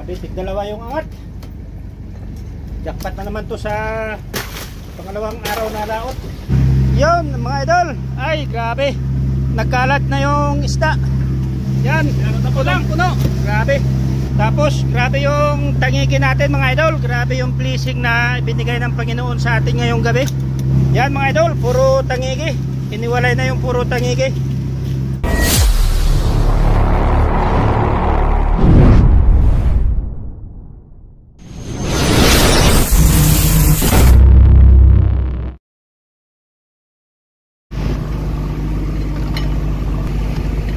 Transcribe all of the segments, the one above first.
Grabe, tigdalawa yung angat. Jackpot na naman to sa pangalawang araw na laot. Yun mga idol, ay grabe, nagkalat na yung isda. Yan, puno. Grabe. Tapos grabe yung tangigi natin mga idol. Grabe yung blessing na ibinigay ng Panginoon sa atin ngayong gabi. Yan mga idol, puro tangigi. Iniwalay na yung puro tangigi.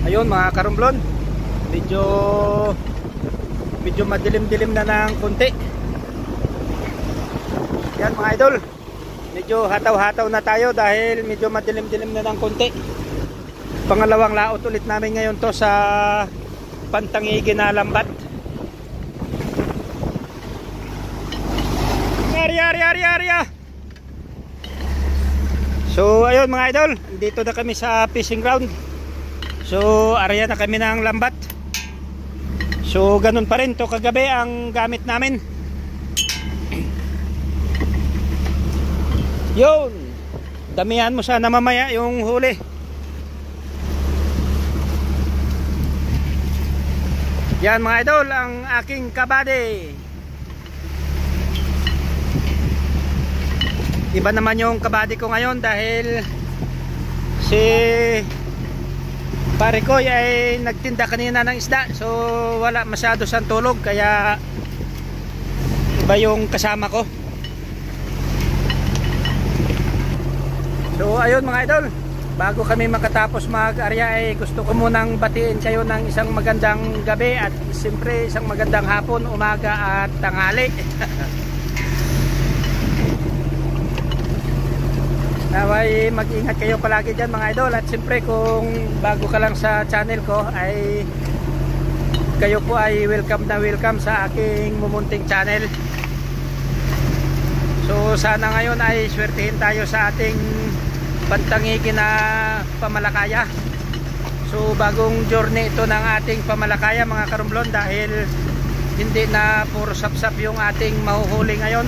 Ayun mga karumblon, medyo madilim-dilim na ng konti. Yan mga idol, medyo hataw-hataw na tayo dahil medyo madilim-dilim na ng konti. Pangalawang laot ulit namin ngayon to sa pantangigi na lambat. Arya. So ayun mga idol, dito na kami sa fishing ground. So area na kami ng lambat. So ganun pa rin to kagabi ang gamit namin. Yun, damihan mo sana mamaya yung huli. Yan mga idol, ang aking kabady. Iba naman yung kabady ko ngayon dahil si pare ko ay nagtinda kanina ng isda, so wala masyado siyang tulog kaya iba yung kasama ko. So ayun mga idol, bago kami makatapos mag-arya ay gusto ko munang batiin kayo ng isang magandang gabi at siyempre isang magandang hapon, umaga at tanghali. Naway mag-ingat kayo palagi dyan mga idol. At siyempre kung bago ka lang sa channel ko ay kayo po ay welcome na welcome sa aking mumunting channel. So sana ngayon ay swertihin tayo sa ating pantangigi na pamalakaya. So bagong journey ito ng ating pamalakaya mga karumblon, dahil hindi na puro sapsap yung ating mahuhuli ngayon,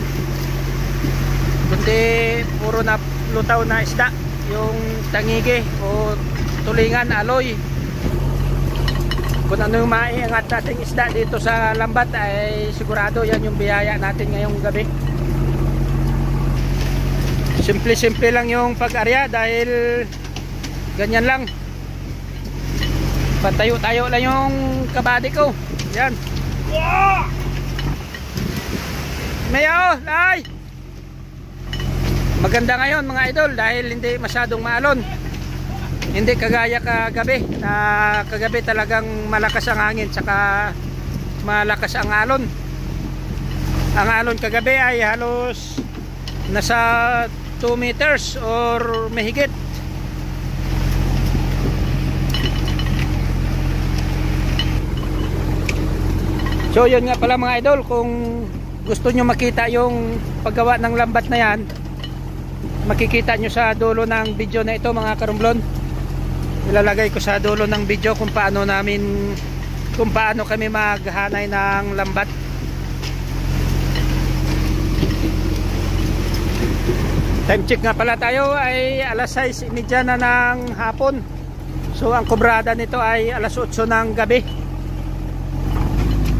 kundi puro na lutaw na isda, yung tangigi o tulingan, aloy. Kung ano yung maiangat nating isda dito sa lambat ay sigurado yan yung biyaya natin ngayong gabi. Simple lang yung pag-arya dahil ganyan lang, patayo-tayo lang yung kabady ko. Yan. Mayo, lay! Maganda ngayon mga idol dahil hindi masyadong maalon. Hindi kagaya kagabi, na kagabi talagang malakas ang hangin saka malakas ang alon. Ang alon kagabi ay halos nasa 2 meters or mahigit. So yun nga pala mga idol, kung gusto nyo makita yung paggawa ng lambat na yan, makikita nyo sa dulo ng video na ito mga karumblon. Ilalagay ko sa dulo ng video kung paano kami maghanay ng lambat. Time check nga pala tayo ay alas 6:30 na ng hapon. So ang kubrada nito ay alas 8 ng gabi.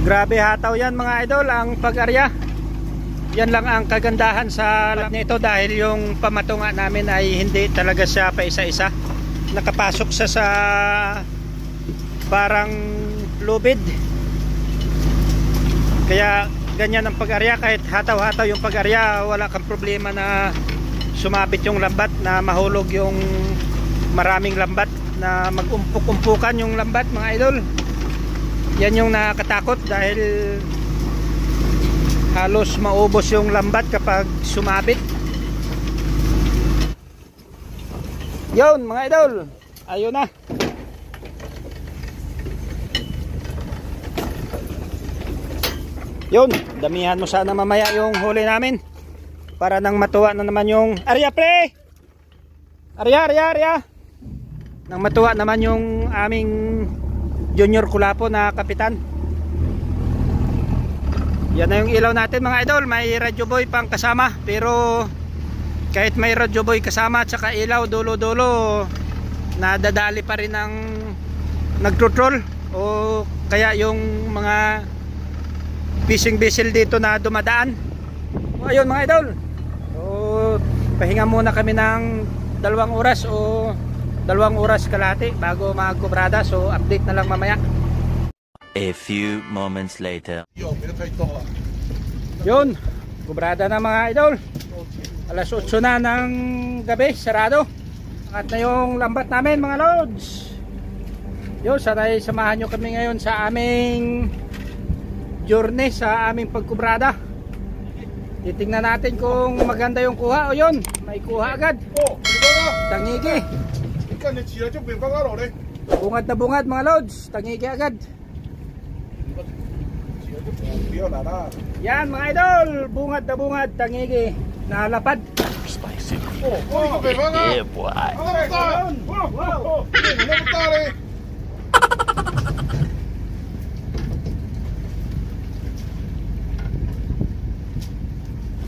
Grabe hataw yan mga idol ang pag-arya. Yan lang ang kagandahan sa lab nito dahil yung pamatunga namin ay hindi talaga siya pa isa-isa. Nakapasok siya sa parang lubid. Kaya ganyan ang pag-arya, kahit hataw-hataw yung pag-arya, wala kang problema na sumabit yung lambat, na mahulog yung maraming lambat, na mag-umpuk-umpukan yung lambat mga idol. Yan yung nakakatakot dahil halos maubos yung lambat kapag sumabit. Yun mga idol, ayun na. Yun, damihan mo sana mamaya yung huli namin para nang matuwa na naman yung arya pre. Arya. Nang matuwa naman yung aming junior kulapo na kapitan. Yan na yung ilaw natin mga idol. May radyo boy pang kasama, pero kahit may radyo boy kasama at saka ilaw dulo-dulo, nadadali pa rin ang nagtrotrol o kaya yung mga fishing vessel dito na dumadaan. O ayun mga idol, so pahinga muna kami ng 2 oras o 2 oras kalahati bago magkubrada. So update na lang mamaya. A few moments later. Yun, kubrada na mga idol. Alas 8 na ng gabi, sarado. At na yung lambat namin mga lods. Yun, sanay samahan nyo kami ngayon sa aming journey, sa aming pagkubrada. Titingnan natin kung maganda yung kuha. O yun, may kuha agad. Tangigi. Bungad na bungad mga lods, tangigi agad. Yan mga idol, bungad na bungad, tangigi, nalapad. Spicy. Yeah, boy.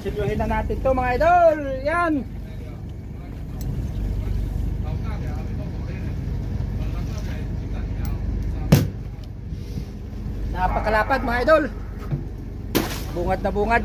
Siluhin na natin to mga idol. Yan. Napakalapad mga idol. Bungad na bungad.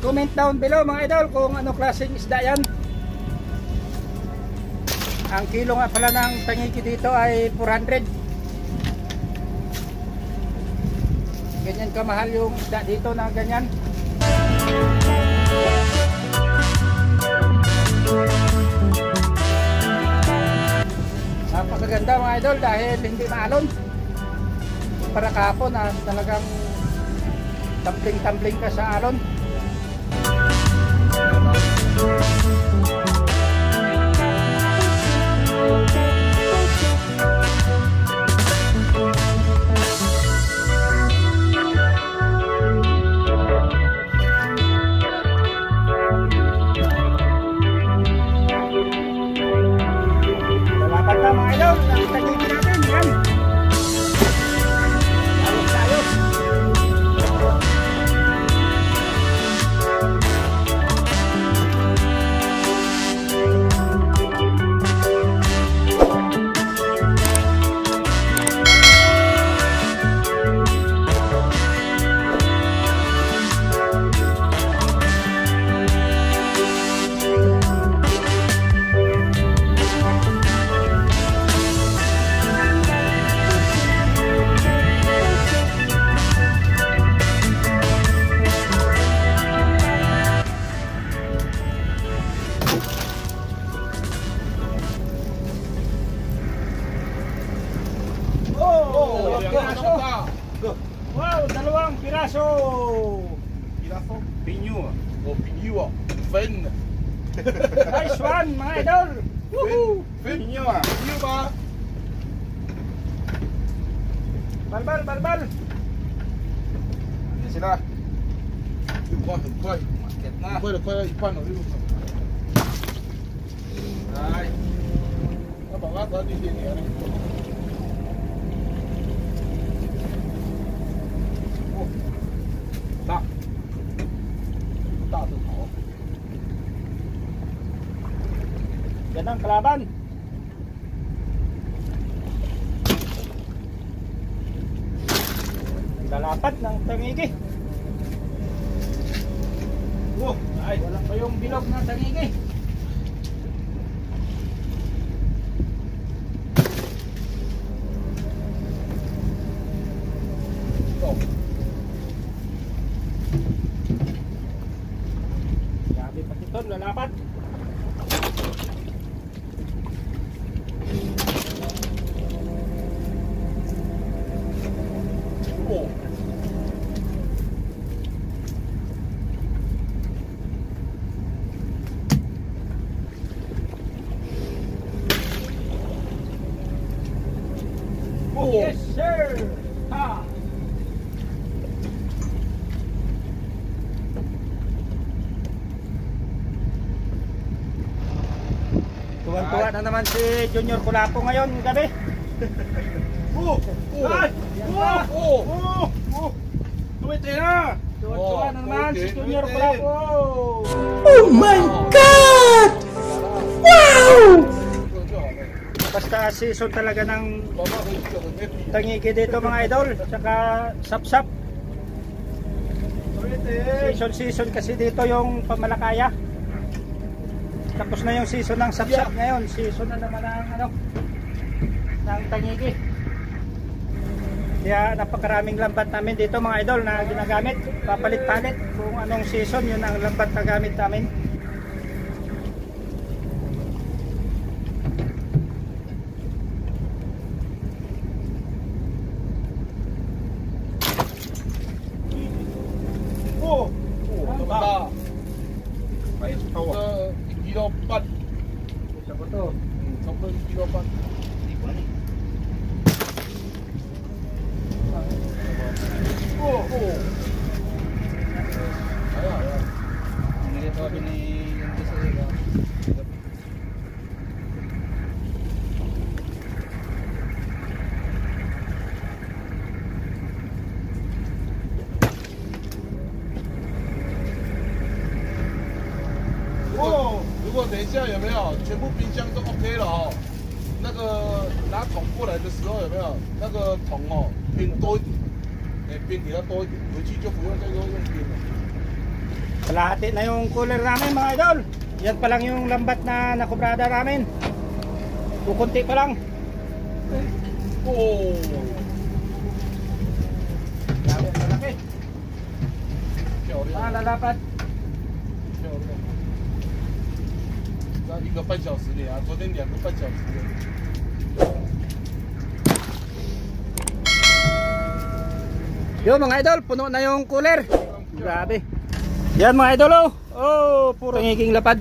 Comment down below mga idol kung ano klaseng isda yan. Ang kilo nga pala ng tangiki dito ay 400. Ganyan kamahal yung isda dito na ganyan. Napakaganda mga idol dahil hindi maalon. Para kahapon na talagang tumbling-tumbling ka sa alon. Lalapad na mga idol, ang tagigin natin yan. Ayos. piraso. Wow, dalawang piraso. Piraso? Pinyo. O pinyo. Fin. Nice one, mga idol. Woohoo! Pinyo. Pinyo ba? Balbal, balbal. Sila. 很快，快了，快要一半了，来，我把它搞点点点。哦，大，大的好。Yan ang kalaban. Lalapat ng tangigi. Oh, ay, wala pa yung bilog ng tangigi. Oh. Sabi pa ito, lalapat. Oh. Yes, sir! Ha! Tuwan-tuwa na naman si Junior Culapo ngayon gabi. Ay! Tuwite na! Tuwan-tuwa na naman si Junior Culapo. Oh my God! Wow! Basta season talaga ng tangigi dito mga idol. Saka sap-sap. Season kasi dito yung Pamalakaya. Tapos na yung season ng sap-sap ngayon. Season na naman ng ano, ng tangigi. Kaya napakaraming lambat namin dito mga idol na ginagamit. Papalit-palit kung anong season yun ang lambat na gamit namin. Isa ba to? Sobrang kilo pa. Ayan. Hindi ito bili yung isa nila.如果等一下有没有全部冰箱都 OK 了哦，那个拿桶过来的时候有没有那个桶哦冰多一点，冰给它多一点，回去就不用再用冰了。 Kalahati na yung cooler namin mga idol. Yan pa lang yung lambat na nakubrada namin. Kukunti pa lang. Oh. Grabe, malaki. 漂亮， Mga lalapat. 漂亮。那1个半小时里啊，昨天2个半小时。 Yo mga idol, puno na yung cooler. Grabe. Yan mga idol oh. Oh, puro ngiging lapad.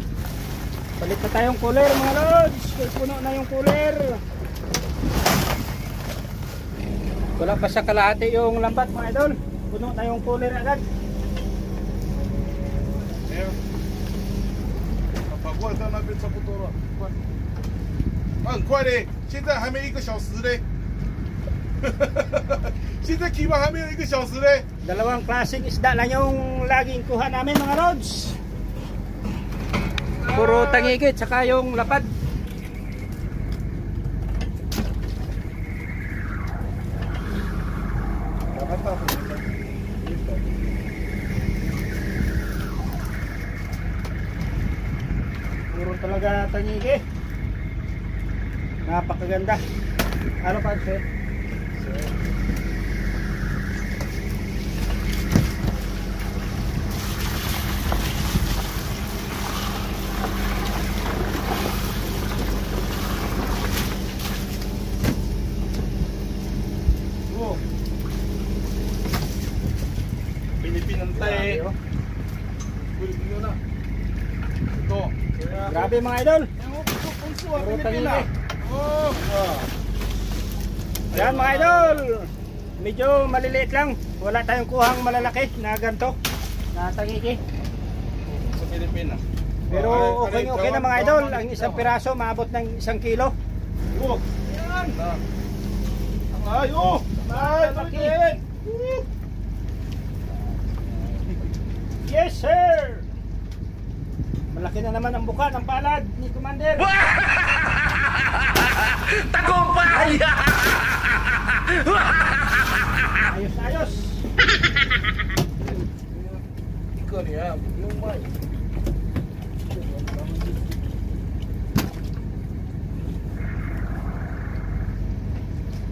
Palit na tayong cooler mga lods. Puno na yung cooler. Wala pa sa kalahati yung lambat mga idol. Puno na yung cooler agad. 跑过来到那边差不多了，快。啊，很快嘞，现在还没1个小时嘞。现在起码还没有1个小时嘞。 Dalawang klaseng isda lang yung laging kuha namin mga lods. Puro tangigit saka yung lapad. Puro talaga tangigi. Napakaganda. Ano pa sir? Grabe mga idol. Puro tangigi. Yan mga idol. Medyo maliliit lang. Wala tayong kuhang malalaki na ganito. Na tangigi. Sa Pilipinas. Pero okay na mga idol. Ang isang piraso maabot ng 1 kilo. Yan. Ay, oh. Ay, tuloy. Yes sir. Malaki na naman ang buka ng palad ni Commander. Tagumpay! Ayos na ayos. Ikaw niya, yung may.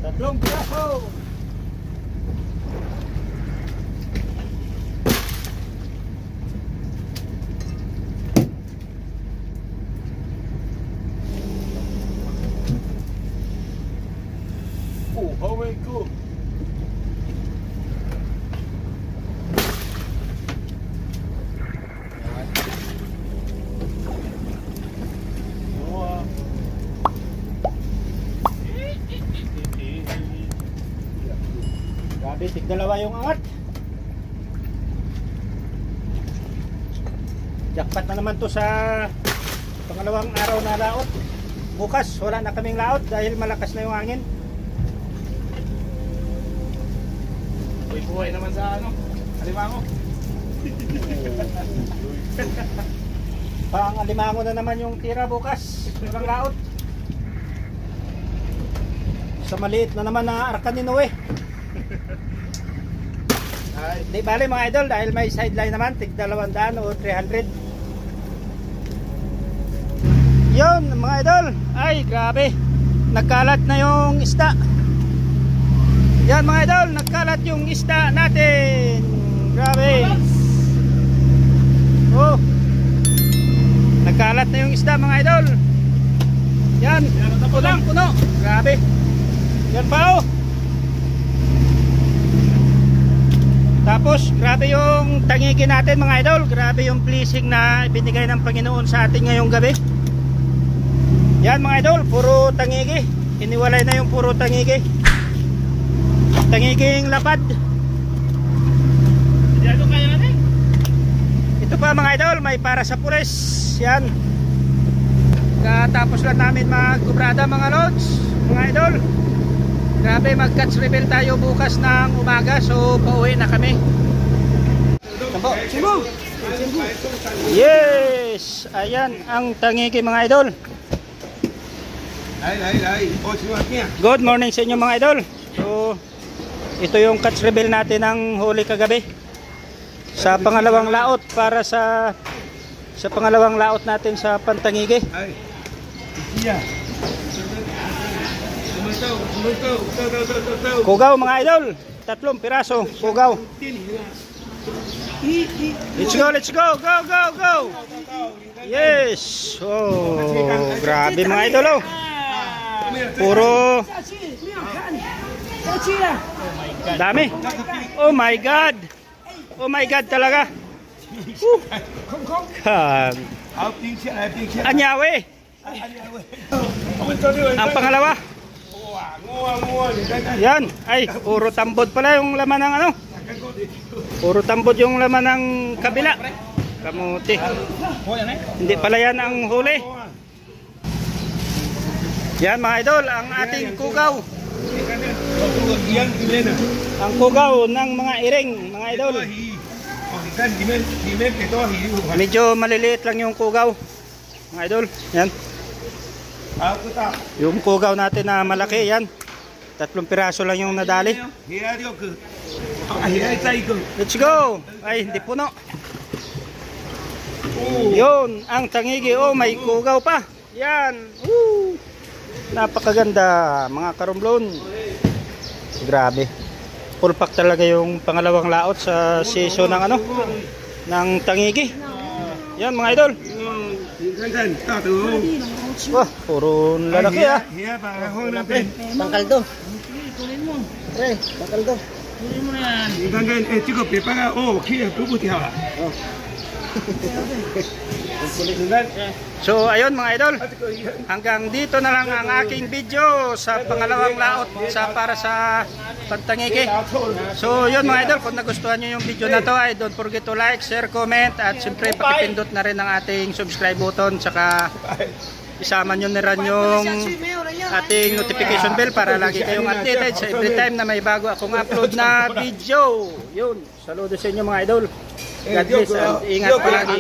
Tatlong piraso. Oh, how many go? Grabe, tig-dalawa yung angat. Jackpot na naman to sa pangalawang araw na laot. Bukas wala na kaming laot dahil malakas na yung hangin. Buhay naman sa ano? Alimango. Pang alimango na naman yung tira bukas. Ibang laot. Sa maliit na naman na arka ni Noe. Di bali mga idol dahil may sideline naman tig 200 o 300. Yun mga idol. Ay grabe. Nagkalat na yung isda. Yan mga idol, nagkalat yung isda natin. Grabe. Oh. Nagkalat na yung isda mga idol. Yan, puno. Grabe. Yan pa oh. Tapos grabe yung tangigi natin mga idol. Grabe yung blessing na ibinigay ng Panginoon sa atin ngayong gabi. Yan mga idol, puro tangigi. Iniwalay na yung puro tangigi. Tangiging lapad. Ito pa mga idol, may para sa pulis. Yan. Katapos lang namin magkubrada mga lods, mga idol. Grabe, mag-catch reveal tayo bukas ng umaga. So pauwi na kami. Yes, ayan ang tangigi mga idol. Good morning sa inyo mga idol. So ito yung catch reveal natin ng huli kagabi sa pangalawang laot para sa pangalawang laot natin sa Pantangigi. Kugaw mga idol, 3 piraso kugaw. Let's go, go. Yes. Oh, grabe mga idol oh. Puro dami. Oh my God talaga. Anyawe. Ang pangalawa. Yan. Ay, puro tambod pala yung laman ng ano. Puro tambod yung laman ng kabila. Kamuti. Hindi pala yan ang huli. Yan mga idol, ang ating kugaw. Ang kugaw ng mga iring, mga idol. Medyo maliliit lang yung kugaw, mga idol. Yan. Yung kugaw natin na malaki, yan. 3 piraso lang yung nadali. Let's go. Ay, hindi puno. Yun, ang tangigi. Oh, may kugaw pa. Yan. Woo. Napakaganda mga karumblon. Grabe. Full pack talaga yung pangalawang laot sa season ng ano, ng tangigi. Yan mga idol. Wah, puro lalaki ah. Pangkaldo. Pre, pangkaldo. So ayun mga idol, hanggang dito na lang ang aking video sa pangalawang laot para sa Pantangiki. So yun mga idol, kung nagustuhan nyo yung video na to ay don't forget to like, share, comment at siyempre pakipindot na rin ang ating subscribe button, saka isama nyo na rin yung ating notification bell para lagi kayong updated sa every time na may bago akong upload na video. Yun, saludo sa inyo mga idol. God bless and ingat palagi.